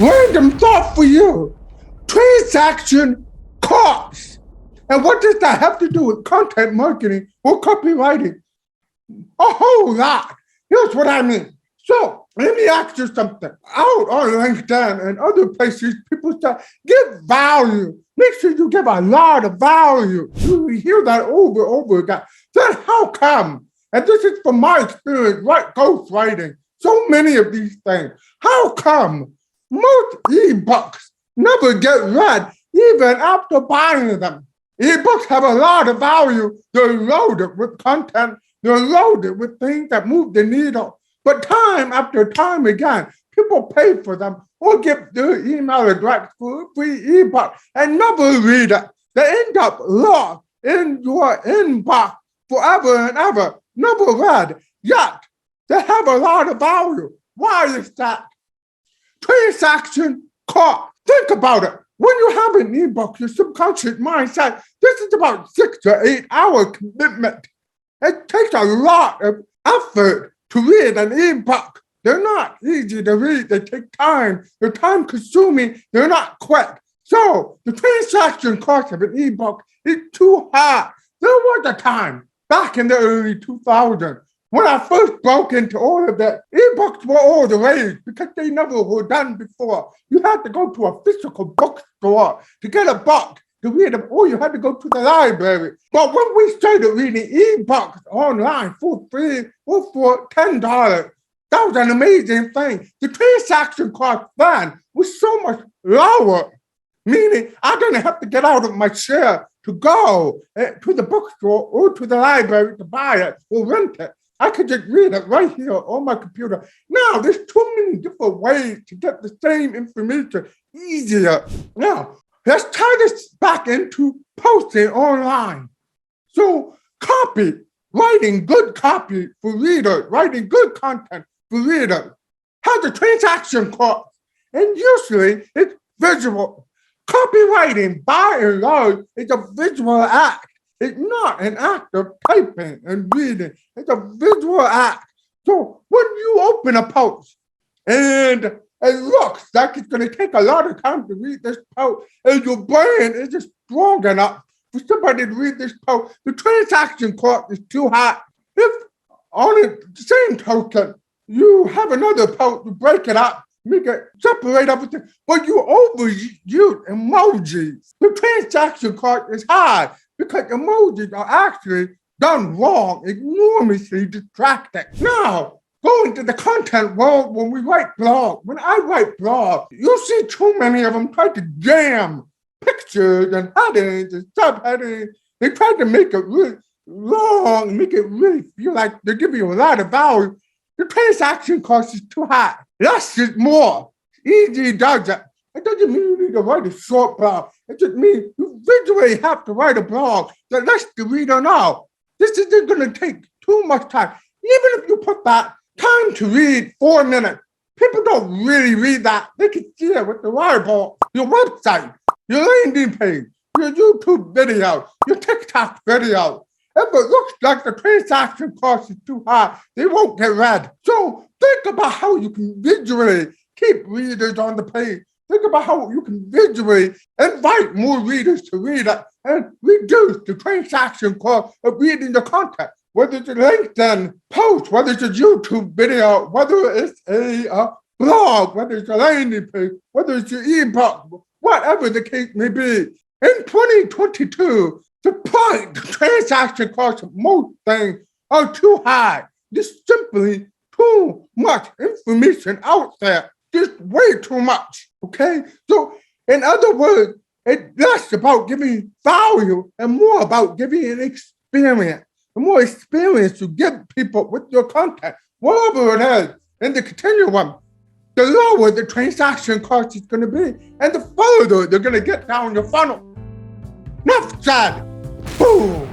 Random thought for you. Transaction costs. And what does that have to do with content marketing or copywriting? A whole lot. Here's what I mean. So let me ask you something. Out on LinkedIn and other places, people say, give value. Make sure you give a lot of value. You hear that over and over again. Then how come? And this is from my experience, right? Ghostwriting. So many of these things. How come most ebooks never get read even after buying them? Ebooks have a lot of value. They're loaded with content. They're loaded with things that move the needle. But time after time again, people pay for them or give their email address for a free ebook and never read it. They end up lost in your inbox forever and ever, never read. Yet, they have a lot of value. Why is that? Transaction cost. Think about it. When you have an ebook, your subconscious mind says, this is about 6 to 8 hour commitment. It takes a lot of effort to read an ebook. They're not easy to read. They take time. They're time consuming. They're not quick. So the transaction cost of an ebook is too high. There was a time back in the early 2000s when I first broke into all of that. Ebooks were all the rage because they never were done before. You had to go to a physical bookstore to get a book to read them, or you had to go to the library. But when we started reading ebooks online for free or for $10, that was an amazing thing. The transaction cost then was so much lower, meaning I didn't have to get out of my chair to go to the bookstore or to the library to buy it or rent it. I could just read it right here on my computer. Now, there's too many different ways to get the same information easier. Now, let's tie this back into posting online. So copy, writing good copy for readers, writing good content for readers has a transaction cost. And usually it's visual. Copywriting, by and large, is a visual act. It's not an act of typing and reading. It's a visual act. So when you open a post and it looks like it's going to take a lot of time to read this post, and your brain isn't strong enough for somebody to read this post, the transaction cost is too high. If on the same token, you have another post, you break it up, make it separate everything, but you overuse emojis. The transaction cost is high because emojis are actually done wrong, enormously distracting. Now, going to the content world when we write blogs. When I write blogs, you'll see too many of them try to jam pictures and headings and subheadings. They try to make it really long, make it really feel like they're giving you a lot of value. The transaction cost is too high. Less is more. Easy does it. It doesn't mean you need to write a short blog. It just means you visually have to write a blog that lets the reader know this isn't going to take too much time. Even if you put that time to read 4 minutes, people don't really read that. They can see it with the eyeball, your website, your landing page, your YouTube video, your TikTok video. If it looks like the transaction cost is too high, they won't get read. So think about how you can visually keep readers on the page. Think about how you can visually invite more readers to read it and reduce the transaction cost of reading the content. Whether it's a LinkedIn post, whether it's a YouTube video, whether it's a blog, whether it's a landing page, whether it's your ebook, whatever the case may be. In 2022, the transaction costs of most things are too high. There's simply too much information out there. Just way too much, okay? So, in other words, it's less about giving value and more about giving an experience. The more experience you give people with your content, whatever it is, in the continuum, the lower the transaction cost is going to be, and the further they're going to get down your funnel. Enough said. Boom.